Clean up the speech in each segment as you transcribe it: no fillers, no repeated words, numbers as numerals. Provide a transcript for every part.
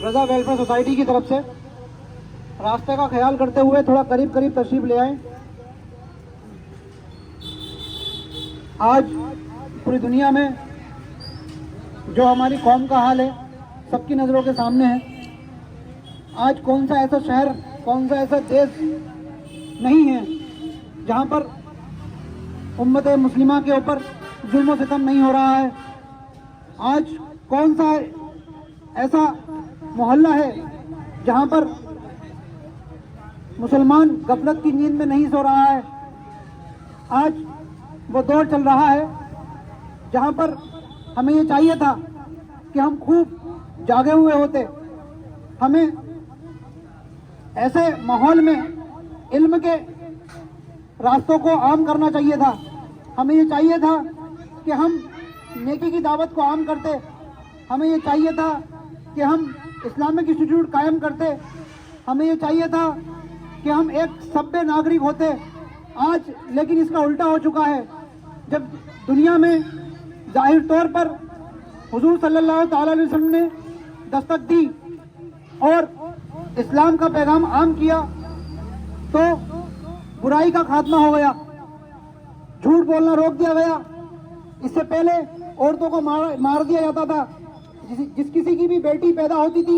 रज़ा welfare society की तरफ से रास्ते का ख्याल करते हुए थोड़ा करीब करीब तशरीफ ले आए। आज पूरी दुनिया में जो हमारी कौम का हाल है सबकी नज़रों के सामने है। आज कौन सा ऐसा शहर, कौन सा ऐसा देश नहीं है जहाँ पर उम्मत मुस्लिमा के ऊपर जुल्म व सितम नहीं हो रहा है। आज कौन सा ऐसा मोहल्ला है जहाँ पर मुसलमान गफलत की नींद में नहीं सो रहा है। आज वो दौर चल रहा है जहाँ पर हमें ये चाहिए था कि हम खूब जागे हुए होते। हमें ऐसे माहौल में इल्म के रास्तों को आम करना चाहिए था। हमें ये चाहिए था कि हम नेकी की दावत को आम करते। हमें ये चाहिए था कि हम इस्लामिक इंस्टीट्यूट कायम करते। हमें ये चाहिए था कि हम एक सभ्य नागरिक होते। आज लेकिन इसका उल्टा हो चुका है। जब दुनिया में जाहिर तौर पर हुजूर सल्लल्लाहु ताला अलैहि वसल्लम ने दस्तक दी और इस्लाम का पैगाम आम किया तो बुराई का खात्मा हो गया, झूठ बोलना रोक दिया गया। इससे पहले औरतों को मार दिया जाता था। जिस किसी की भी बेटी पैदा होती थी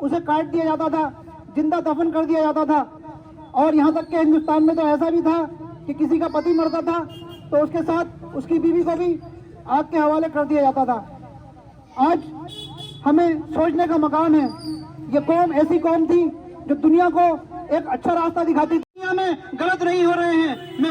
उसे काट दिया जाता था, जिंदा दफन कर दिया जाता था। और यहाँ तक कि हिंदुस्तान में तो ऐसा भी था कि किसी का पति मरता था तो उसके साथ उसकी बीवी को भी आग के हवाले कर दिया जाता था। आज हमें सोचने का मकाम है। ये कौम ऐसी कौम थी जो दुनिया को एक अच्छा रास्ता दिखाती थी। दुनिया में गलत नहीं हो रहे हैं। मैं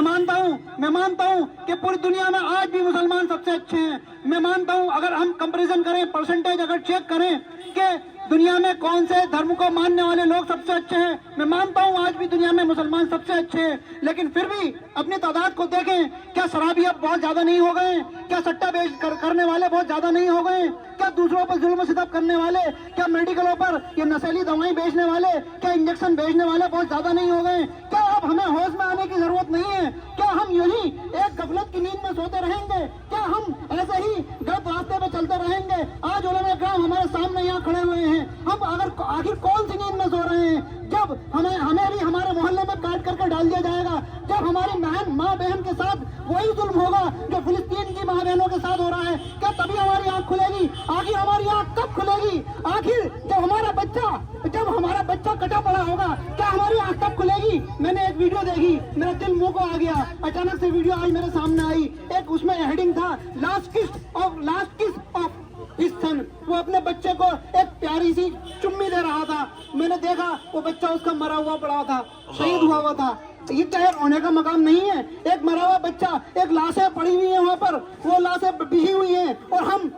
मानता हूँ कि पूरी दुनिया में आज भी मुसलमान सबसे अच्छे हैं। मैं मानता हूँ अगर हम कंपैरिजन करें, परसेंटेज अगर चेक करें कि दुनिया में कौन से धर्म को मानने वाले लोग सबसे अच्छे हैं, मैं मानता हूँ आज भी दुनिया में मुसलमान सबसे अच्छे हैं। लेकिन फिर भी अपनी तादाद को देखें, क्या शराबी अब बहुत ज्यादा नहीं हो गए? क्या सट्टा करने वाले बहुत ज्यादा नहीं हो गए? क्या दूसरों पर जुल्म सितम करने वाले, क्या मेडिकलों पर ये नशीली दवाएं बेचने वाले, क्या इंजेक्शन बेचने वाले बहुत ज्यादा नहीं हो गए? क्या अब हमें होश में आने की जरूरत नहीं है? क्या हम यही एक गफलत की नींद में सोते रहेंगे? क्या हम ऐसे ही गलत रास्ते पे चलते रहेंगे? आज उलमा किराम हमारे सामने यहाँ खड़े हुए हैं। हम अगर आखिर कौन सी नींद में सो रहे हैं? जब हमें भी हमारे मोहल्ले में काट करके डाल दिया जाएगा, जब हमारी माँ बहन के साथ वही जुल्म होगा जो फिलिस्तीन की माँ बहनों के साथ हो रहा है, क्या तभी हमारी आंख खुलेगी? आखिर हमारी आंख कब खुलेगी? आखिर जब हमारा बच्चा कटा पड़ा होगा, क्या हमारी आंख कब खुलेगी? मैंने एक वीडियो देखी, मेरा दिल मुंह को आ गया। अचानक से वीडियो आज मेरे सामने आई। एक उसमें हेडिंग था लास्ट किस ऑफ इस सन। वो अपने बच्चे को एक प्यारी सी चुम्मी दे रहा था। मैंने देखा वो बच्चा उसका मरा हुआ पड़ा था, शहीद हुआ था। ये क्या होने का मकाम नहीं है? एक मरा हुआ बच्चा, एक लाशें पड़ी हुई है वहाँ पर, वो लाशें बिछी हुई हैं और हम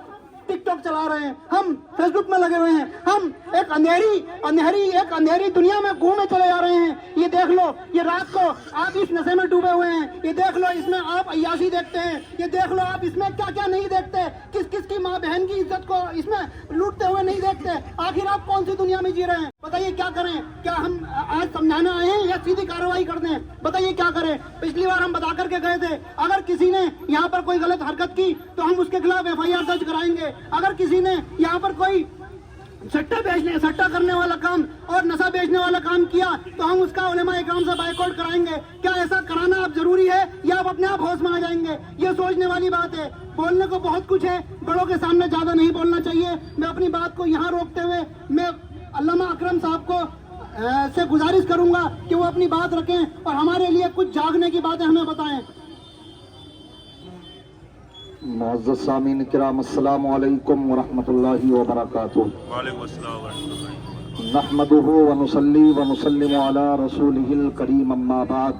टिकटॉक चला रहे हैं, हम फेसबुक में लगे हुए हैं, हम एक अंधेरी दुनिया में घूमे चले जा रहे हैं। ये देख लो, ये रात को आप इस नशे में डूबे हुए हैं। ये देख लो, इसमें आप अय्याशी देखते हैं। ये देख लो, आप इसमें क्या क्या नहीं देखते, किस किस की माँ बहन की इज्जत को इसमें लूटते हुए नहीं देखते। आखिर आप कौन सी दुनिया में जी रहे हैं? बताइए क्या करें? क्या हम आज समझाने आए हैं या सीधी कार्रवाई कर दें? बताइए क्या करें? पिछली बार हम बता करके गए थे, अगर किसी ने यहाँ पर कोई गलत हरकत की तो हम उसके खिलाफ FIR दर्ज कराएंगे। अगर किसी ने यहाँ पर कोई सट्टा करने वाला काम और नशा बेचने वाला काम किया तो हम उसका उलेमा इकराम से बाइकआउट कराएंगे। क्या ऐसा कराना अब जरूरी है या आप अपने आप होश में आ जाएंगे? ये सोचने वाली बात है। बोलने को बहुत कुछ है, बड़ों के सामने ज्यादा नहीं बोलना चाहिए। मैं अपनी बात को यहाँ रोकते हुए मैं अल्लामा अकरम साहब को से गुजारिश करूंगा कि वो अपनी बात रखें और हमारे लिए कुछ जागने की बातें हमें बताएं। मुअज़्ज़ज़ सामीन किराम अस्सलामु अलैकुम व रहमतुल्लाहि व बरकातुहू। नहमदुहु व नुसल्ली व नुसल्लिमु अला रसूलिहिल करीम अम्मा बाद।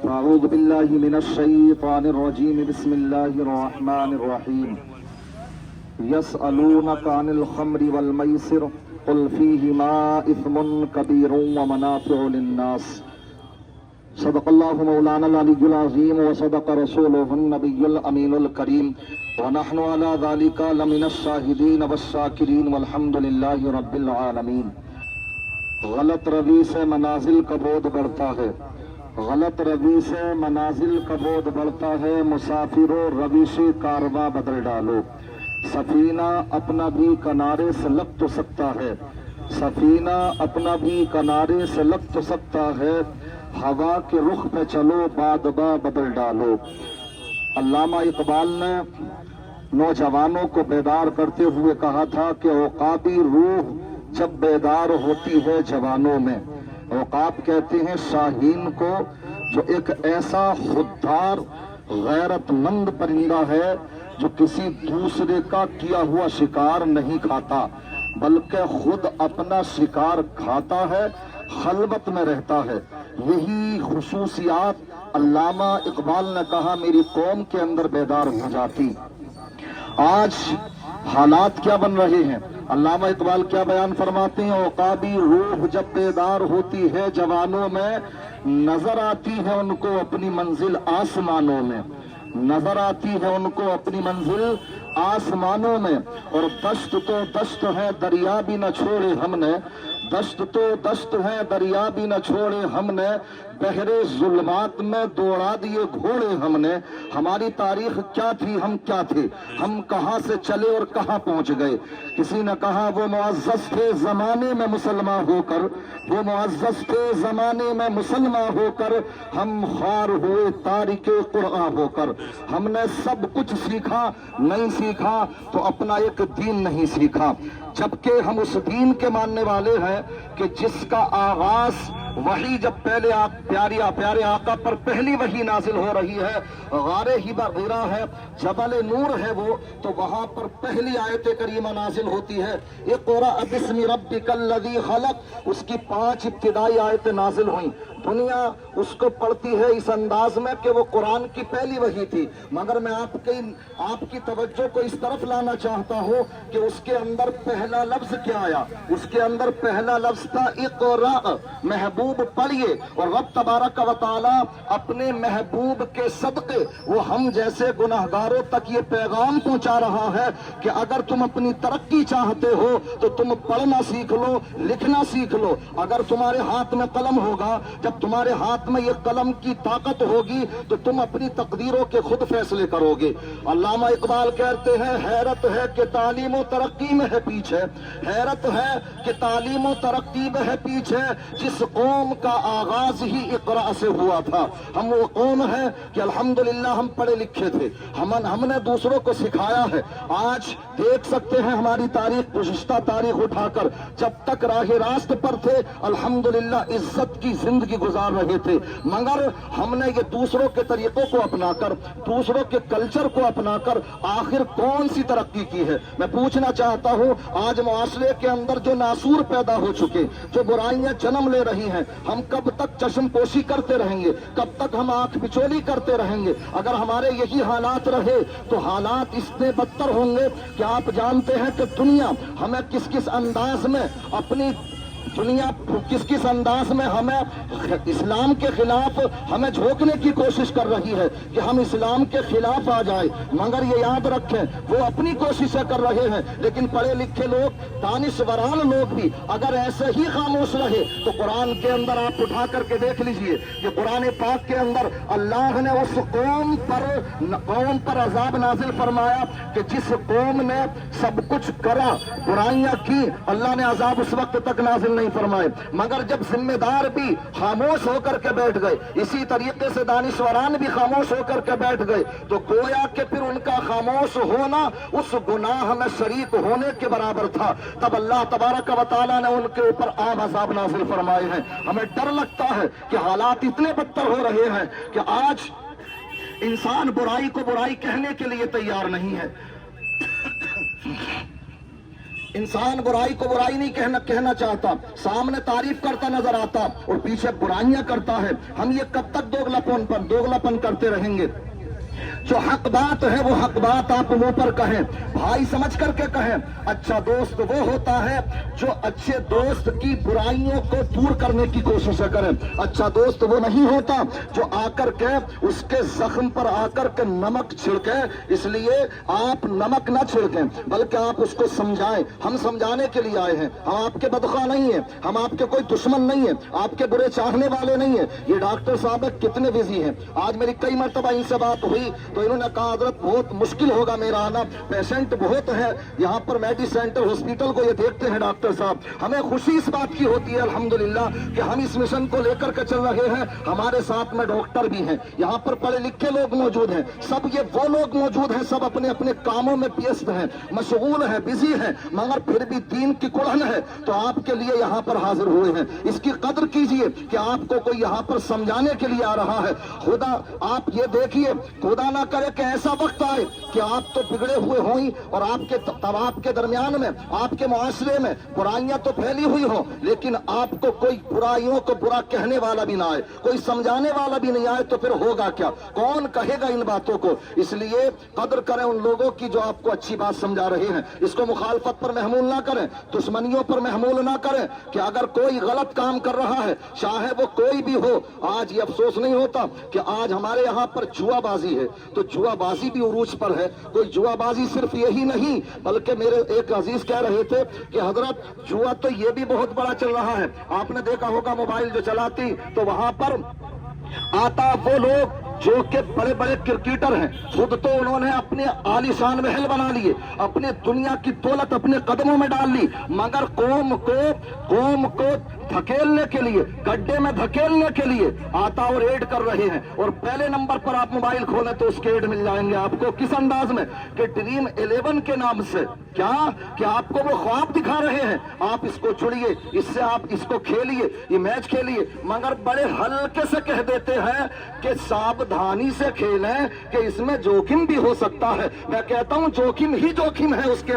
अऊज़ु बिल्लाहि मिनश शैतानिर रजीम। बिस्मिल्लाहिर रहमानिर रहीम। यसअलूनका अनिल खम्रि वल मैसिर कुल फीहिमा इस्मुन कबीरुन व मनाफिउ लिन्नास। सदक़ल्लाहु मौलाना अल अज़ीम व सदक़ रसूलुहुन नबियुल अमीनुल करीम व नहनु अला ज़ालिका लमिनश शाहिदीन वश्शाकिरीन वल्हम्दुलिल्लाहि रब्बिल आलमीन। गलत रवी से मनाजिल का बोध बढ़ता है, गलत रवी से मनाजिल का बोध बढ़ता है। मुसाफिरों रवी से कारवां बदल डालो, सफीना अपना भी किनारे से लग तो सकता है, सफीना अपना भी किनारे से लग तो सकता है, हवा के रुख पे चलो बादबा बदल डालो। अल्लामा इकबाल ने नौजवानों को बेदार करते हुए कहा था कि औकाबी रूह जब बेदार होती है जवानों में। औकाब कहते हैं शाहीन को, जो एक ऐसा खुददार गैरतमंद परिंदा है जो किसी दूसरे का किया हुआ शिकार नहीं खाता, बल्कि खुद अपना शिकार खाता है, खलबत में रहता है। यही खुसूसियात अल्लामा इकबाल ने कहा मेरी कौम के अंदर बेदार हो जाती। आज हालात क्या बन रहे हैं? अल्लामा इकबाल क्या बयान फरमाते हैं? औकाबी रूह जब बेदार होती है जवानों में, नजर आती है उनको अपनी मंजिल आसमानों में, नजर आती है उनको अपनी मंजिल आसमानों में। और दश्त तो दश्त है दरिया भी न छोड़े हमने, दश्त तो दश्त है दरिया भी न छोड़े हमने, बहरे जुल्मात में दौड़ा दिए घोड़े हमने। हमारी तारीख क्या थी, हम क्या थे, हम कहां से चले और कहां पहुंच गए। किसी ने कहा वो मुअज़्ज़ज़ थे जमाने में मुसलमान होकर, वो मुअज़्ज़ज़ थे जमाने में मुसलमान होकर, हम ख्वार हुए तारिके कुरान होकर। हमने सब कुछ सीखा, नहीं सीखा तो अपना एक दीन नहीं सीखा, जबकि हम उस दीन के मानने वाले हैं कि जिसका आगाज वही जब पहले प्यारे आका पर पहली वही नाजिल हो रही है, गारे हिरा है, जबल नूर है वो, तो वहां पर पहली आयत करीमा नाजिल होती है, इक़रा बिस्मि रब्बिकल लज़ी खलक। उसकी 5 इब्तिदाई आयतें नाजिल हुई। दुनिया उसको पढ़ती है इस अंदाज में कि वो कुरान की पहली वही थी, मगर मैं आपकी तवज्जो को इस तरफ लाना चाहता हूँ कि उसके अंदर पहला लफ्ज क्या आया। उसके अंदर पहला लफ्ज था इक़रा, महबूब पढ़िए। और रब तबारक व तआला अपने महबूब के सदक़े वो हम जैसे गुनाहगारों तक ये पैगाम पहुंचा रहा है कि अगर तुम अपनी तरक्की चाहते हो तो तुम पढ़ना सीख लो, लिखना सीख लो। अगर तुम्हारे हाथ में कलम होगा, जब तुम्हारे हाथ में ये कलम की ताकत होगी तो तुम अपनी तकदीरों के खुद फैसले करोगे। अल्लामा इकबाल कहते हैं हैरत है कि तालीम और तरक्की में है पीछे, हैरत है कि तालीम और तरक्की में है पीछे, जिस कौम का आगाज ही इक़रा से हुआ था। हम वो कौम है कि अल्हम्दुलिल्लाह हम पढ़े लिखे थे, हमने दूसरों को सिखाया है। आज देख सकते हैं हमारी तारीख, गुज़िश्ता तारीख उठाकर, जब तक राह रास्त पर थे अल्हम्दुलिल्लाह इज्जत की जिंदगी गुजार रहे थे, मगर हमने ये दूसरों के तरीकों को अपनाकर, दूसरों के कल्चर को अपनाकर आखिर कौन सी तरक्की की है। मैं पूछना चाहता हूँ आज मुआशरे के अंदर जो नासूर पैदा हो चुके, जो बुराइयां जन्म ले रही हैं, हम कब तक चश्मपोशी करते रहेंगे, कब तक हम आंख बिचौली करते रहेंगे। अगर हमारे यही हालात रहे तो हालात इतने बदतर होंगे कि आप जानते हैं कि दुनिया हमें किस किस अंदाज में हमें इस्लाम के खिलाफ हमें झोंकने की कोशिश कर रही है कि हम इस्लाम के खिलाफ आ जाए। मगर ये याद रखें वो अपनी कोशिशें कर रहे हैं, लेकिन पढ़े लिखे लोग, दानिशवरान लोग भी अगर ऐसे ही खामोश रहे तो कुरान के अंदर आप उठा करके देख लीजिए कि कुरान पाक के अंदर अल्लाह ने उस कौम पर अजाब नाजिल फरमाया कि जिस कौम ने सब कुछ करा, बुराइयां की, अल्लाह ने अजाब उस वक्त तक नाजिल नहीं फरमाए। मगर जब जिम्मेदार भी खामोश होकर के बैठ गए, इसी तरीके से दानिशवरान भी खामोश होकर के बैठ गए, तो गोया कि फिर उनका खामोश होना उस गुनाह में शरीक होने के बराबर था। तब अल्लाह तबारक व तआला ने उनके ऊपर आम अज़ाब नाज़िल फरमाए हैं। हमें डर लगता है कि हालात इतने बदतर हो रहे हैं कि आज इंसान बुराई को बुराई कहने के लिए तैयार नहीं है। इंसान बुराई को बुराई नहीं कहना चाहता, सामने तारीफ करता नजर आता और पीछे बुराइयां करता है। हम ये कब तक दोगलापन करते रहेंगे? जो हक बात है वो हक बात आप मुंह पर कहें, भाई समझ करके कहें। अच्छा दोस्त वो होता है जो अच्छे दोस्त की बुराइयों को दूर करने की कोशिश करें। अच्छा दोस्त वो नहीं होता जो आकर के उसके जख्म पर आकर के नमक छिड़के। इसलिए आप नमक ना छिड़कें, बल्कि आप उसको समझाएं। हम समझाने के लिए आए हैं, हम आपके बदखा नहीं है, हम आपके कोई दुश्मन नहीं है, आपके बुरे चाहने वाले नहीं है। ये डॉक्टर साहब कितने बिजी हैं, आज मेरी कई मरतबा इनसे बात हुई तो इन्होंने कहा हजरत बहुत मुश्किल होगा मेरा आना, पेशेंट बहुत है यहाँ पर मेडी सेंटर हॉस्पिटल को ये देखते हैं डॉक्टर साहब। हमें खुशी इस बात की होती है अल्हम्दुलिल्लाह कि हम इस मिशन को लेकर के चल रहे हैं, हमारे साथ में डॉक्टर भी हैं, यहाँ पर पढ़े लिखे लोग मौजूद हैं, सब ये वो लोग मौजूद हैं, सब अपने अपने कामों में व्यस्त हैं, मशगूल हैं, बिजी हैं, मगर फिर भी दीन की कुड़न है तो आपके लिए यहाँ पर हाजिर हुए हैं। इसकी कदर कीजिए कि आपको कोई यहाँ पर समझाने के लिए आ रहा है। खुदा आप ये देखिए, खुदा ना करे कि ऐसा वक्त आए कि आप तो बिगड़े हुए हों और आपके दरमियान में, आपके मुआशरे में बुराइयां तो फैली हुई हो, लेकिन आपको कोई बुराइयों को बुरा कहने वाला भी ना आए, कोई समझाने वाला भी नहीं आए, तो फिर होगा क्या? कौन कहेगा इन बातों को? इसलिए कदर करें उन लोगों की जो आपको अच्छी बात समझा रहे हैं। इसको मुखालफत पर महमूल ना करें, दुश्मनियों पर महमूल ना करें कि अगर कोई गलत काम कर रहा है, चाहे वो कोई भी हो। आज ये अफसोस नहीं होता कि आज हमारे यहाँ पर जुआबाजी है, तो जुआबाजी भी उरूज पर है। कोई जुआबाजी सिर्फ यही नहीं, बल्कि मेरे एक अजीज कह रहे थे कि हजरत जुआ तो ये भी बहुत बड़ा चल रहा है। आपने देखा होगा मोबाइल जो चलाती तो वहां पर आता वो लोग जो कि बड़े बड़े क्रिकेटर हैं, खुद तो उन्होंने अपने आलीशान महल बना लिए, अपने दुनिया की दौलत अपने कदमों में डाल ली, मगर कौम को धकेलने के लिए, गड्ढे में धकेलने के लिए आता और एड कर रहे हैं। और पहले नंबर पर आप मोबाइल खोलें तो उसके एड मिल जाएंगे आपको किस अंदाज में कि ड्रीम 11 के नाम से क्या कि आपको वो ख्वाब दिखा रहे हैं, आप इसको जुड़िए, इससे आप इसको खेलिए, ये मैच खेलिए, मगर बड़े हल्के से कह देते हैं कि सावधानी से खेलें कि इसमें जोखिम भी हो सकता है। मैं कहता हूं जोखिम ही जोखिम है उसके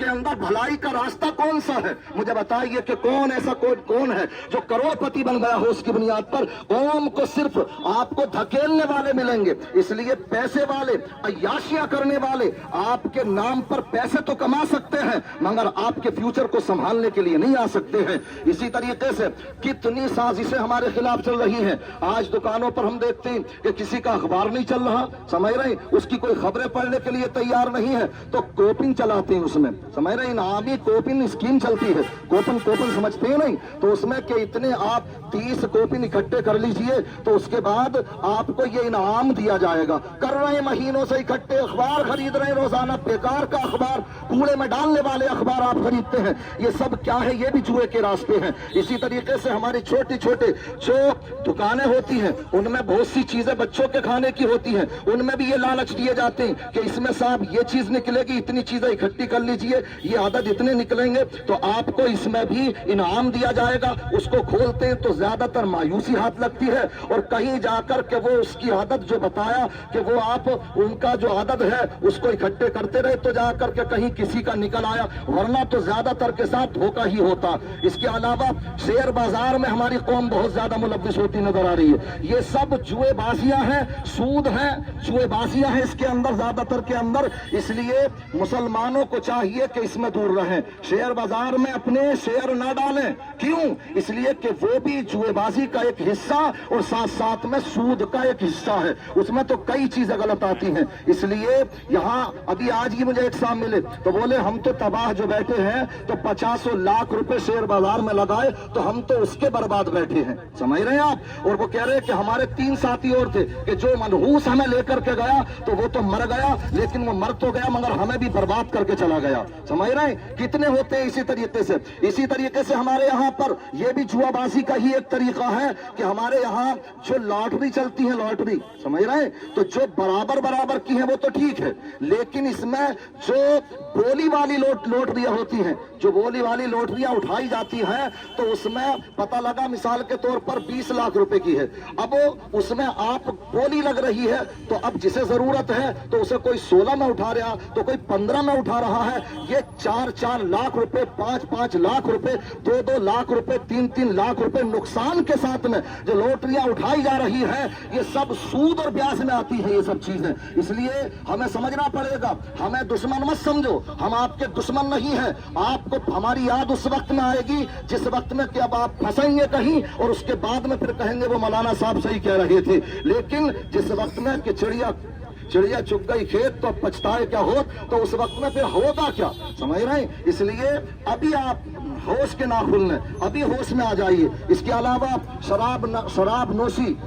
अंदर भलाई का रास्ता कौन सा है? मुझे बताइए कि कौन ऐसा कौन है जो करोड़पति बन गया हो उसकी बुनियाद पर? कौम को सिर्फ आपको धकेलने वाले मिलेंगे। इसलिए पैसे वाले, अय्याशियां करने वाले आपके नाम पर पैसे तो कमा सकते हैं, मगर आपके फ्यूचर को संभालने के लिए नहीं आ सकते हैं। इसी तरीके से कितनी साजिशें हमारे खिलाफ चल रही हैं। आज दुकानों पर हम देखते हैं कि किसी का अखबार नहीं चल रहा, समझ रहे हैं, उसकी कोई खबरें पढ़ने के लिए तैयार नहीं है, तो कोपिन चलाते हैं उसमें, समझ रहे हैं, इनामी कोपिन स्कीम चलती है। कोपिन समझते हैं नहीं, तो उसमें के इतने आप 30 कोपिन इकट्ठे कर लीजिए तो उसके बाद आपको ये इनाम दिया जाएगा। कर रहे हैं महीनों से इकट्ठे, अखबार खरीद रहे हैं रोजाना, बेकार का अखबार, कूड़े में डालने वाले अखबार आप खरीदते हैं। ये सब क्या है? ये भी जुए के रास्ते हैं। इसी तरीके से हमारी छोटी छोटे जो दुकानें होती हैं उनमें बहुत सी चीजें बच्चों के खाने की होती हैं, उनमें भी ये लालच दिए जाते हैं कि इसमें साहब ये चीज निकलेगी, इतनी चीजें इकट्ठी कर लीजिए, ये आदत इतने निकलेंगे तो आपको इसमें भी इनाम दिया जाएगा। उसको खोलते हैं तो ज्यादातर मायूसी हाथ लगती है, और कहीं जाकर के वो उसकी आदत जो बताया कि वो आप उनका जो आदत है उसको इकट्ठे करते रहे तो जाकर के कहीं किसी का निकल आया, वरना तो ज्यादातर के साथ धोखा ही होता। इसके अलावा शेयर बाजार में हमारी कौम बहुत ज्यादा मुलव्विस होती नजर आ रही है। ये सब जुएबाजियां हैं, सूद है, जुएबाजियां हैं इसके अंदर, ज्यादातर के अंदर। इसलिए मुसलमानों को चाहिए कि इसमें दूर रहें, शेयर बाजार में अपने शेयर ना डालें। क्यों? इसलिए कि वो भी जुएबाजी का एक हिस्सा और साथ साथ में सूद का एक हिस्सा है, उसमें तो कई चीजें गलत आती हैं। इसलिए यहाँ अभी आज ही मुझे एक साहब मिले तो बोले हम तो तबाह जो बैठे हैं, तो 50 लाख रुपए शेयर बाजार में लगाए तो हम तो उसके बर्बाद बैठे हैं, समझ रहे हैं आप। और वो कह रहे हैं कि हमारे 3 साथी और थे कि जो मनहूस हमें लेकर के गया तो वो तो मर गया, लेकिन वो मर तो गया मगर हमें भी बर्बाद करके चला गया, समझ रहे हैं। कितने होते हैं इसी तरीके से हमारे यहाँ पर ये भी जुआबाजी का ही एक तरीका है कि हमारे यहाँ जो लॉटरी चलती है, लॉटरी, समझ रहे हैं, तो जो बराबर की है वो तो ठीक है, लेकिन इसमें जो बोली वाली लॉटरियां होती हैं, जो बोली वाली लॉटरियां उठाई जाती हैं, तो उसमें पता लगा मिसाल के तौर पर 20 लाख रुपए की है। अब उसमें आप बोली लग रही है, तो अब जिसे जरूरत है तो उसे कोई 16 में उठा रहा, तो कोई 15 में उठा रहा है। ये 4-4 लाख रुपए, 5-5 लाख रुपए, 2-2 लाख रुपए, 3-3 लाख रुपए नुकसान के साथ में जो लॉटरियां उठाई जा रही है, ये सब सूद और ब्याज में आती है ये सब चीजें। इसलिए हमें समझना पड़ेगा, हमें दुश्मन मत समझो, हम आपके दुश्मन नहीं हैं। आपको हमारी याद उस वक्त में आएगी जिस वक्त में कि अब आप फंसेंगे कहीं और उसके बाद में फिर कहेंगे वो मौलाना साहब सही कह रहे थे। लेकिन जिस वक्त में कि चिड़िया चुग गई खेत तो अब पछताए क्या हो, तो उस वक्त में फिर होगा क्या, समझ रहे हैं। इसलिए अभी आप होश के ना खुलने, अभी होश में आ जाइए। इसके अलावा शराब नोशी,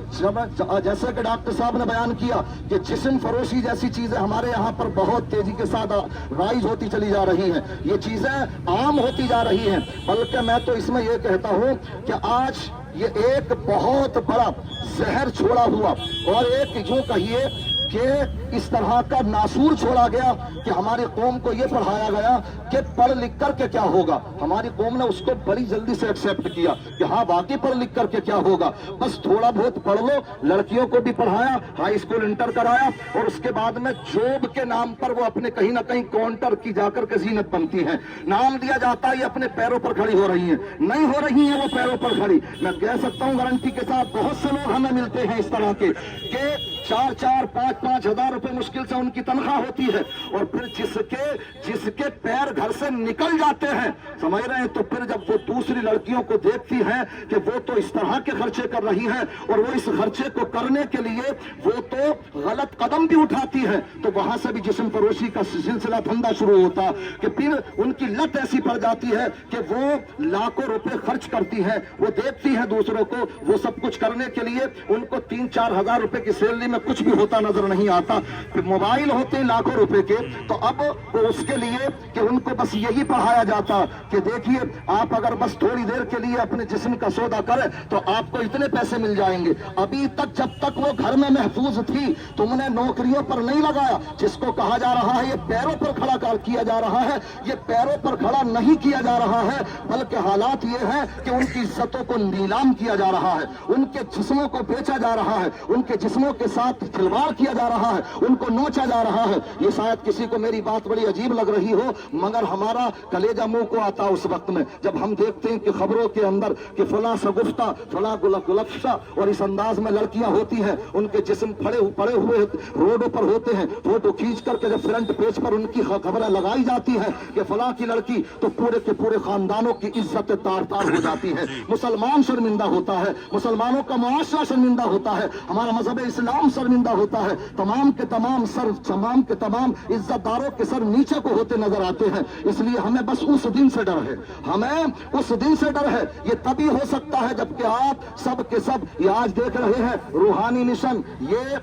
जैसे कि डॉक्टर साहब ने बयान किया कि जिस्म फरोशी जैसी चीजें हमारे यहाँ पर बहुत तेजी के साथ राइज होती चली जा रही हैं, ये चीजें आम होती जा रही हैं। बल्कि मैं तो इसमें ये कहता हूँ कि आज ये एक बहुत बड़ा जहर छोड़ा हुआ और एक यूं कहिए कि इस तरह का नासूर छोड़ा गया कि हमारी कौम को ये पढ़ाया गया कि पढ़ लिख करके क्या होगा। हमारी कौम ने उसको बड़ी जल्दी से एक्सेप्ट किया कि हाँ वाकई पढ़ लिख करके क्या होगा, बस थोड़ा बहुत पढ़ लो। लड़कियों को भी पढ़ाया, हाई स्कूल इंटर कराया और उसके बाद में जॉब के नाम पर वो अपने कहीं ना कहीं काउंटर की जाकर के जीनत बनती हैं। नाम दिया जाता है ये अपने पैरों पर खड़ी हो रही हैं, नहीं हो रही हैं वो पैरों पर खड़ी। मैं कह सकता हूँ गारंटी के साथ, बहुत से लोग हमें मिलते हैं इस तरह के 4-4, 5-5 हजार रुपए मुश्किल से उनकी तनख्वाह होती है और फिर जिसके पैर घर से निकल जाते हैं, समझ रहे हैं, तो फिर जब वो दूसरी लड़कियों को देखती हैं कि वो तो इस तरह के खर्चे कर रही हैं और वो इस खर्चे को करने के लिए वो तो गलत कदम भी उठाती है, तो वहां से भी जिस्म फरोशी का सिलसिला धंधा शुरू होता कि फिर उनकी लत ऐसी पड़ जाती है कि वो लाखों रुपए खर्च करती है। वो देखती है दूसरों को, वो सब कुछ करने के लिए उनको 3-4 हजार रुपए की सैलरी कुछ भी होता नजर नहीं आता। फिर मोबाइल होते लाखों रुपए के, तो अब वो उसके लिए कि उनको बस यही पढ़ाया जाता कि देखिए आप अगर बस थोड़ी देर के लिए अपने जिस्म का सौदा करें तो आपको इतने पैसे मिल जाएंगे। अभी तक जब तक वो घर में महफूज थी, तुमने नौकरियों पर नहीं लगाया, जिसको कहा जा रहा है ये पैरों पर खड़ा किया जा रहा है, ये पैरों पर खड़ा नहीं किया जा रहा है, बल्कि हालात ये है कि उनकी इज्जतों को नीलाम किया जा रहा है, उनके जिस्मों को बेचा जा रहा है, उनके जिस्मों के साथ खिलवाड़ किया जा रहा है, उनको नोचा जा रहा है। ये शायद किसी को मेरी बात बड़ी अजीब लग रही हो, मगर हमारा कलेजा मुंह को आता उस वक्त में जब हम देखते हैं कि खबरों के अंदर कि फला सगुफ्ता, फला गुलफ्शा और इस अंदाज में लड़कियां होती हैं, उनके जिस्म पड़े हुए रोडों पर होते हैं, फोटो खींच करके जब फ्रंट पेज पर उनकी खबरें लगाई जाती है कि फला की लड़की, तो पूरे के पूरे खानदानों की इज्जत तार-तार हो जाती है। मुसलमान शर्मिंदा होता है, मुसलमानों का मुआशरा शर्मिंदा होता है, हमारा मजहब इस्लाम शर्मिंदा होता है, तमाम के तमाम इज्जतदारों के सर नीचे को होते नजर आते हैं। इसलिए हमें बस उस दिन से डर है, हमें उस दिन से डर है। ये तभी हो सकता है जबकि आप सब के सब ये आज देख रहे हैं रूहानी मिशन, ये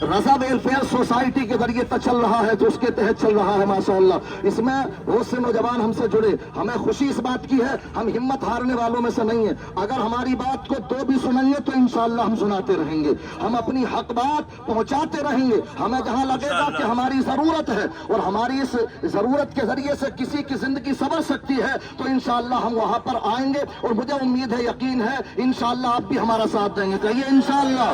रजा वेलफेयर सोसाइटी के जरिए तक चल रहा है, तो उसके तहत चल रहा है माशाअल्लाह। इसमें बहुत से नौजवान हमसे जुड़े, हमें खुशी इस बात की है, हम हिम्मत हारने वालों में से नहीं है। अगर हमारी बात को दो भी सुनेंगे तो इंशाअल्लाह हम सुनाते रहेंगे, हम अपनी हक बात पहुंचाते रहेंगे। हमें जहां लगेगा कि हमारी जरूरत है और हमारी इस जरूरत के जरिए से किसी की जिंदगी संवर सकती है, तो इंशाअल्लाह हम वहां पर आएंगे और मुझे उम्मीद है, यकीन है, इंशाअल्लाह आप भी हमारा साथ देंगे। कहिए इंशाअल्लाह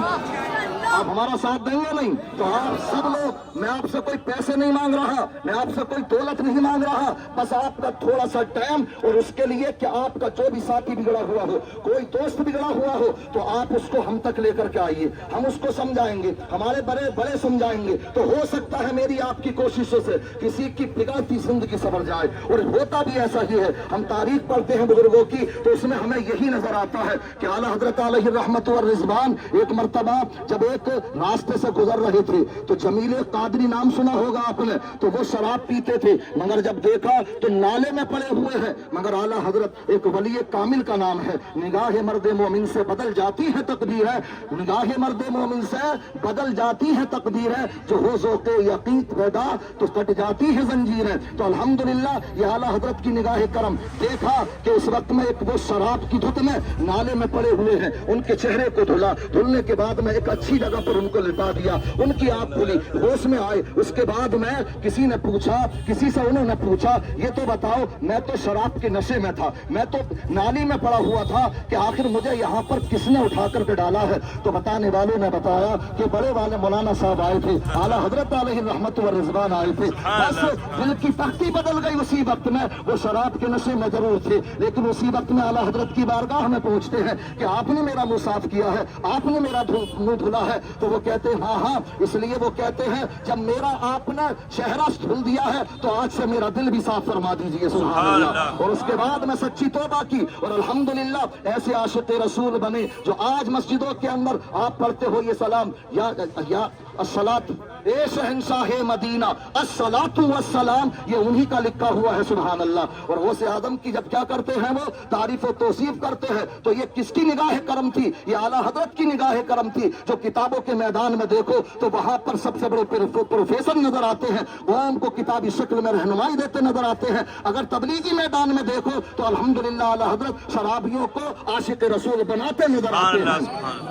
आप हमारा साथ देंगे। नहीं तो आप सब लोग, मैं आपसे कोई पैसे नहीं मांग रहा, मैं आपसे कोई दौलत नहीं मांग रहा, बस आपका थोड़ा सा टाइम, और उसके लिए कि आपका जो भी साथी बिगड़ा हुआ हो, कोई दोस्त बिगड़ा हुआ हो, तो आप उसको हम तक लेकर के आइए, हम उसको समझाएंगे, हमारे बड़े बड़े समझाएंगे। तो हो सकता है मेरी आपकी कोशिशों से किसी की बिगड़ती जिंदगी संवर जाए, और होता भी ऐसा ही है। हम तारीख पढ़ते हैं बुजुर्गों की, तो उसमें हमें यही नजर आता है कि आला हजरत अलैहि रहमत व रिजवान एक मर्तबा जब एक रास्ते से गुजर रहे थे, तो जमीले कादरी नाम सुना होगा आपने, तो वो शराब पीते थे, मगर जब देखा तो नाले में पड़े हुए हैं, मगर आला हजरत एक वली कामिल का नाम है, निगाह मर्द मोमिन से बदल जाती है तकदीर है, निगाह मर्द मोमिन से बदल जाती है तकदीर है, जो हो ज़ौक़े यकीन पैदा तो कट जाती है जंजीर है। तो अल्हम्दुलिल्लाह ये आला हजरत की निगाह करम, देखा कि उस वक्त में एक वो शराब की धुत में नाले में पड़े हुए हैं, उनके चेहरे को धुला, धुलने के बाद में एक अच्छी जगह पर उनको लिटा दिया, उनकी आंख खुली, होश में आए। उसके बाद में किसी ने पूछा, किसी से उन्होंने पूछा, ये तो बताओ, मैं तो शराब के नशे में था, मैं तो नाली में पड़ा हुआ था, कि आखिर मुझे यहाँ पर किसने उठा करके डाला है? तो बताने वालों ने बताया कि बड़े वाले मौलाना साहब आए थे, आला हजरत अलैहि रहमत व रिजवान आए थे, बस दिल की तख्ती बदल गई उसी वक्त में। वो शराब के नशे में जरूर थे, लेकिन उसी वक्त में आला हजरत की बारगाह में पहुंचते हैं कि आपने मेरा मुंह साफ किया है, आपने मेरा मुंह धुला है। तो वो कहते हैं हाँ, इसलिए वो कहते हैं जब मेरा आपने चेहरा धुल दिया है, तो आज से मेरा दिल भी साफ फरमा दीजिए, सुभान अल्लाह। और उसके बाद मैं सच्ची तौबा की, और अल्हम्दुलिल्लाह ऐसे आशिक़ रसूल बने जो आज मस्जिदों के अंदर आप पढ़ते हो ये सलाम या अस्सलात اے شہنشاہ مدینہ الصلاۃ والسلام، یہ انہی کا لکھا ہوا ہے، سبحان اللہ۔ اور غوث اعظم کی جب کیا کرتے ہیں وہ تعریف و توصیف کرتے ہیں تو یہ کس کی نگاہ کرم تھی؟ یہ اعلیٰ حضرت کی نگاہ کرم تھی، جو کتابوں کے میدان میں دیکھو تو وہاں پر سب سے بڑے پروفیسر نظر آتے ہیں، وہ ان کو کتابی شکل میں رہنمائی دیتے نظر آتے ہیں۔ اگر تبلیغی میدان میں دیکھو تو الحمدللہ اعلیٰ حضرت شرابیوں کو عاشق رسول بناتے نظر آتے ہیں۔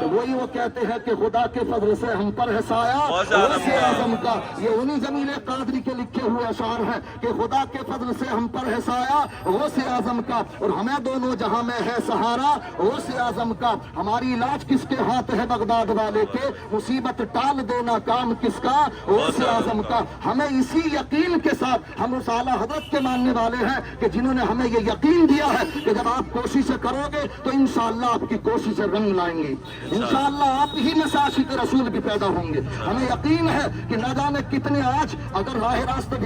تو وہی وہ کہتے ہیں کہ خدا کے فضل سے ہم پر ہے سایہ غوث اعظم کا، یہ انہی جمیل قادری کے لکھے ہوئے اشعار ہیں کہ خدا کے فضل سے ہم پر ہے سایہ غوث اعظم کا، اور ہمیں دونوں جہاں میں ہے سہارا غوث اعظم کا۔ ہماری علاج کس کے ہاتھ ہے بغداد والے کے، مصیبت ٹال دینا کام کس کا غوث اعظم کا۔ ہمیں اسی یقین کے ساتھ ہم اس اعلیٰ حضرت کے ماننے والے ہیں کہ جنہوں نے ہمیں یہ یقین دیا ہے کہ جب آپ کوششیں کرو گے تو انشاءاللہ آپ کی کوششیں رنگ لائیں گی، انشاءاللہ آپ ہی میں سے عاشق رسول بھی پیدا ہوں گے۔ ہمیں یقین ہے کہ نہ جانے کتنے آج اگر راہ راستہ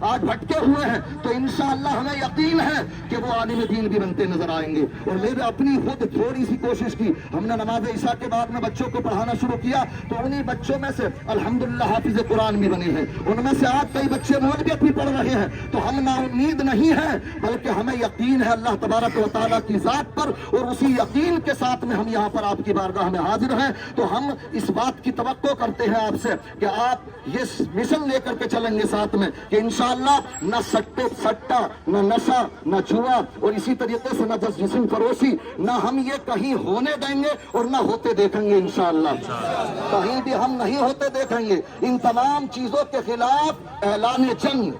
آج بھٹکے ہوئے ہیں تو انشاءاللہ ہمیں یقین ہے کہ وہ عالم دین بھی بنتے نظر آئیں گے۔ اور میں نے اپنی خود تھوڑی سی کوشش کی، ہم نے نماز عشاء کے بعد میں بچوں کو پڑھانا شروع کیا تو انہی بچوں میں سے الحمدللہ حافظ قرآن بھی بنے ہیں، ان میں سے آج کئی بچے مولویت بھی پڑھ رہے ہیں۔ تو ہم نا امید نہیں ہیں بلکہ ہمیں یقین ہے اللہ تبارک و تعالیٰ کی ذات پر، اور اسی یقین کے ساتھ میں ہم یہاں پر آپ کی بارگاہ میں حاضر ہیں۔ تو ہم اس بات کی توقع کرتے ہیں آپ سے کہ آپ یہ مشن لے کر کے چلیں گے ساتھ میں کہ انشاءاللہ نہ سٹا، نہ نشہ، نہ جوا، اور اسی طریقے سے نہ جسم فروشی، نہ ہم یہ کہیں ہونے دیں گے اور نہ ہوتے دیکھیں گے انشاءاللہ، کہیں بھی ہم نہیں ہوتے دیکھیں گے۔ ان تمام چیزوں کے خلاف اعلان جنگ،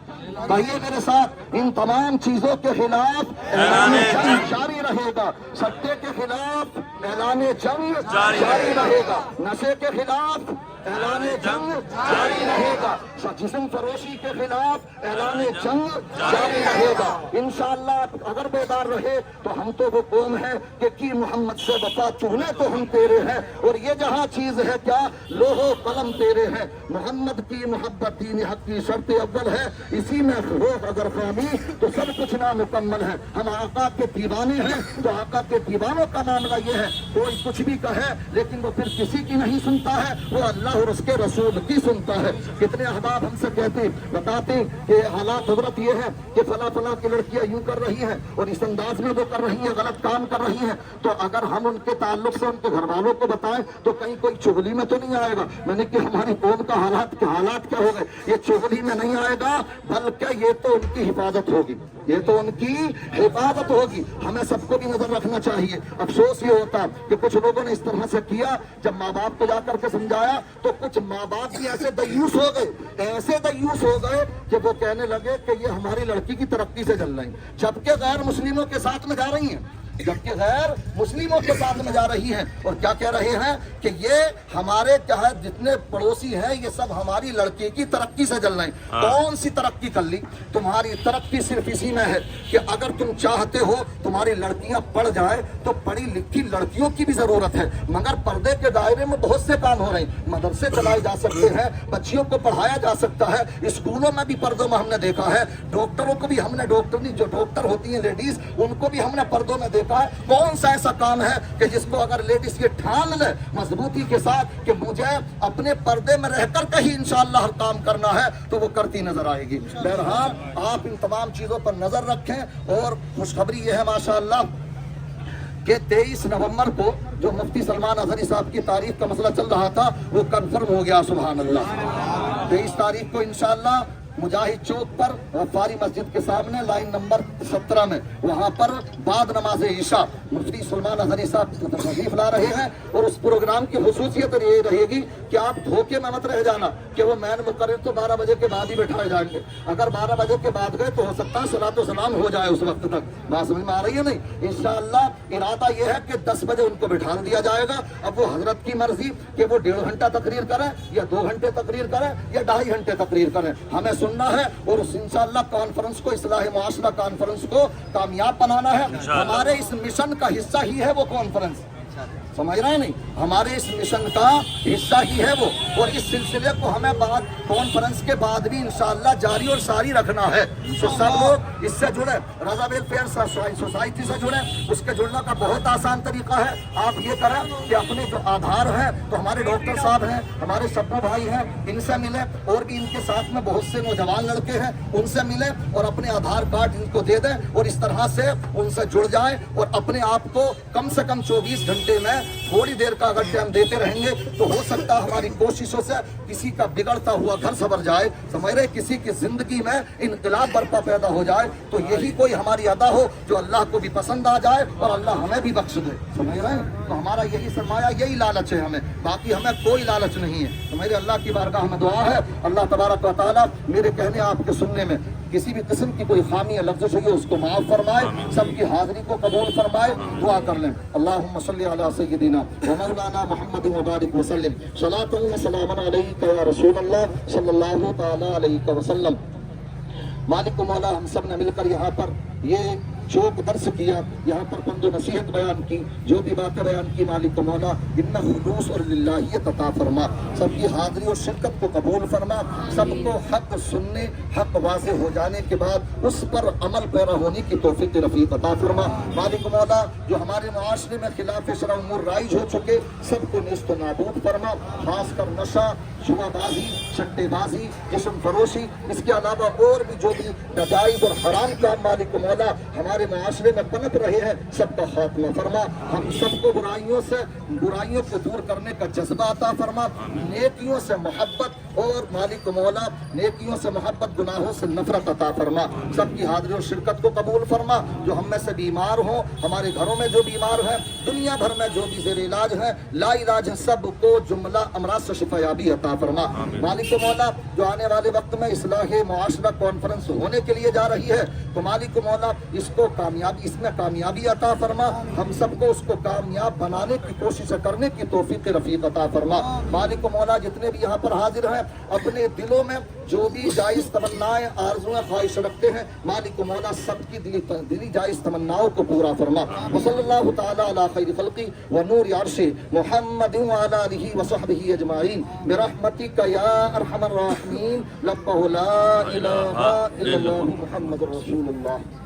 کہیے میرے ساتھ، ان تمام چیزوں کے خلاف اعلان جنگ جاری رہے گا۔ سٹے کے خلاف اعلان جنگ جاری رہے گا، نشے کے خلاف اعلان جنگ جاری رہے گا، جسم فروشی کے خلاف اعلان جنگ جاری رہے گا۔ انشاءاللہ اگر بیدار رہے تو ہم تو وہ قوم ہے کہ کی محمد سے وفا چونے تو ہم تیرے ہیں، اور یہ جہاں چیز ہے کیا لوح و قلم تیرے ہیں۔ محمد کی محبت دین حق کی شرط اول ہے، اسی میں روح اگر خامی تو سب کچھ نامکمل ہے۔ ہم آقا کے دیوانے ہیں تو آقا کے دیوانوں کا معاملہ یہ ہے، کوئی کچھ بھی کہے لیکن وہ پھر کسی کی نہیں سنتا ہے، وہ اللہ اور اس کے رسول کی سنتا ہے۔ کتنے احباب ہم سے کہتے بتاتے کہ حالات حضرت یہ ہے کہ فلاں فلاں کی لڑکیاں یوں کر رہی ہیں اور اس انداز میں وہ کر رہی ہیں، غلط کام کر رہی ہیں، تو اگر ہم ان کے تعلق سے ان کے گھر والوں کو بتائیں تو کہیں کوئی چغلی میں تو نہیں آئے گا۔ میں نے کہ ہماری قوم کا حالات کیا ہو گئے، یہ چغلی میں نہیں آئے گا بلکہ یہ تو ان کی حفاظت ہوگی، یہ تو ان کی حفاظت ہوگی۔ ہمیں سب کو بھی نظر رکھنا چاہیے۔ افسوس یہ ہوتا کہ کچھ لوگوں نے اس طرح سے کیا، جب ماں باپ کو جا کر کے سمجھایا تو کچھ ماں باپ بھی ایسے دیوس ہو گئے، ایسے دیوس ہو گئے کہ وہ کہنے لگے کہ یہ ہماری لڑکی کی ترقی سے چل رہی ہیں، جبکہ غیر مسلموں کے ساتھ میں جا رہی ہیں، جبکہ غیر مسلموں کے ساتھ میں جا رہی ہیں، اور کیا کہہ رہے ہیں کہ یہ ہمارے چاہے جتنے پڑوسی ہیں یہ سب ہماری لڑکی کی ترقی سے چل رہے ہیں۔ کون سی ترقی کر لی؟ تمہاری ترقی صرف اسی میں ہے کہ اگر تم چاہتے ہو تمہاری لڑکیاں پڑھ جائیں تو پڑھی لکھی لڑکیوں کی بھی ضرورت ہے، مگر پردے کے دائرے میں بہت سے کام ہو رہے ہیں۔ مدرسے چلائے جا سکتے ہیں، بچیوں کو پڑھایا جا سکتا ہے، اسکولوں میں بھی پردوں میں ہم نے دیکھا ہے، ڈاکٹروں کو بھی ہم نے جو ڈاکٹر ہوتی ہیں لیڈیز ان کو بھی ہم نے پردوں میں دیکھا ہے۔ کون سا ایسا کام ہے کہ جس کو اگر لیڈیز یہ ٹھان لے مضبوطی کے ساتھ کہ مجھے اپنے پردے میں رہ کر کہیں انشاءاللہ ہر کام کرنا ہے تو وہ کرتی نظر آئے گی۔ بہرحال آپ ان تمام چیزوں پر نظر رکھیں، اور خوشخبری یہ ہے ماشاءاللہ کہ 23 نومبر کو جو مفتی سلمان اظہری صاحب کی تاریخ کا مسئلہ چل رہا تھا وہ کنفرم ہو گیا، سبحان اللہ۔ 23 تاریخ کو انشاءاللہ مجاہد چوک پر غفاری مسجد کے سامنے لائن نمبر 17 میں وہاں پر بعد نماز عشاء مفتی سلمان اظہری صاحب تشریف لا رہے ہیں، اور اس پروگرام کی خصوصیت یہ رہے گی کہ آپ دھوکے میں مت رہ جانا کہ وہ مین مقرر تو 12 بجے کے بعد ہی بیٹھائے جائیں گے۔ اگر 12 بجے کے بعد گئے تو ہو سکتا ہے صلاۃ و سلام ہو جائے اس وقت تک، بات سمجھ میں آ رہی ہے نہیں؟ انشاءاللہ ارادہ یہ ہے کہ 10 بجے ان کو بٹھا دیا جائے گا۔ اب وہ حضرت کی مرضی کہ وہ 1.5 گھنٹہ تقریر کریں یا 2 گھنٹے تقریر کریں یا 2.5 گھنٹے تقریر کریں، ہمیں سننا ہے، اور انشاءاللہ کانفرنس کو، اصلاح معاشرہ کانفرنس کو کامیاب بنانا ہے۔ ہمارے اس مشن کا حصہ ہی ہے وہ کانفرنس، سمجھ رہے ہیں نہیں, ہمارے اس مشن کا حصہ ہی ہے وہ, اور اس سلسلے کو ہمیں بعد کانفرنس کے بعد بھی انشاءاللہ جاری اور ساری رکھنا ہے. تو سب لوگ اس سے جڑے, رضا ویلفیئر سوسائٹی سے جڑے. اس کے جڑنے کا بہت آسان طریقہ ہے, آپ یہ کریں کہ اپنے جو آدھار ہیں, تو ہمارے ڈاکٹر صاحب ہیں, ہمارے سبو بھائی ہیں, ان سے ملیں, اور بھی ان کے ساتھ میں بہت سے نوجوان لڑکے ہیں, ان سے ملیں اور اپنے آدھار کارڈ ان کو دے دیں, اور اس طرح سے ان سے جڑ جائیں, اور اپنے آپ کو کم سے کم 24 گھنٹے میں تھوڑی دیر کا اگر ٹائم دیتے رہیں گے تو ہو سکتا ہے ہماری کوششوں سے کسی کا بگڑتا ہوا گھر سنور جائے, سمجھ رہے, کسی کی زندگی میں انقلاب برپا پیدا ہو جائے. تو یہی کوئی ہماری ادا ہو جو اللہ کو بھی پسند آ جائے اور اللہ ہمیں بھی بخش دے, سمجھ رہے ہیں. تو ہمارا یہی سرمایہ, یہی لالچ ہے ہمیں, باقی ہمیں کوئی لالچ نہیں ہے. تو میرے اللہ کی بارگاہ میں دعا ہے, اللہ تبارک و تعالیٰ میرے کہنے آپ کے سننے میں کسی بھی قسم کی کوئی خامی یا لفظ ہوئی اس کو معاف فرمائے, سب کی حاضری کو قبول فرمائے. دعا کر لیں. اللہم صلی علی سیدنا و مولانا محمد مبارک وسلم, صلاۃ و سلام علیک یا رسول اللہ صلی اللہ تعالی علیہ وسلم. مالک و مولا, ہم سب نے مل کر یہاں پر یہ چوک درس کیا, یہاں پر پند و نصیحت بیان کی, جو بھی باتیں بیان کی, مالک و مولا ان میں خلوص اور للہیت عطا فرما, سب کی حاضری اور شرکت کو قبول فرما, سب کو حق سننے, حق واضح ہو جانے کے بعد اس پر عمل پیرا ہونے کی توفیق رفیق عطا فرما. مالک و مولا جو ہمارے معاشرے میں خلاف شرع امور رائج ہو چکے, سب کو نیست و نابود فرما, خاص کر نشہ, شبہ بازی, سٹے بازی, جسم فروشی, اس کے علاوہ اور بھی جو بھی نجائز اور حرام کام مالک و مولا ہمارے معاشرے میں پنپ رہے ہیں, سب کا خاتمہ فرما. ہم سب کو برائیوں کو دور کرنے کا جذبہ عطا فرما, نیکیوں سے محبت, اور مالک و مولا نیکیوں سے محبت, گناہوں سے نفرت عطا فرما. سب کی حاضری اور شرکت کو قبول فرما. جو ہم میں سے بیمار ہوں, ہمارے گھروں میں جو بیمار ہیں, دنیا بھر میں جو بھی زیر علاج ہیں, لا علاج ہیں, سب کو جملہ امراض سے شفا یابی عطا فرما. مالک و مولا جو آنے والے وقت میں اصلاح معاشرہ کانفرنس ہونے کے لیے جا رہی ہے, تو مالک و مولا اس میں کامیابی عطا فرما. ہم سب کو اس کو کامیاب بنانے کی کوشش کرنے کی توفیق رفیق عطا فرما. مالک و مولا جتنے بھی یہاں پر حاضر ہیں, اپنے دلوں میں جو بھی جائز تمنائیں, آرزویں, خواہش رکھتے ہیں, مالک و مولا سب کی دلی جائز تمناؤں کو پورا فرما. وصلی اللہ تعالی علی خیر خلقی و نور عرش محمد وعلی آلہ وصحبہ اجمعین برحمتک یا ارحم الراحمین. لبہ لا الہ الا اللہ محمد رسول اللہ.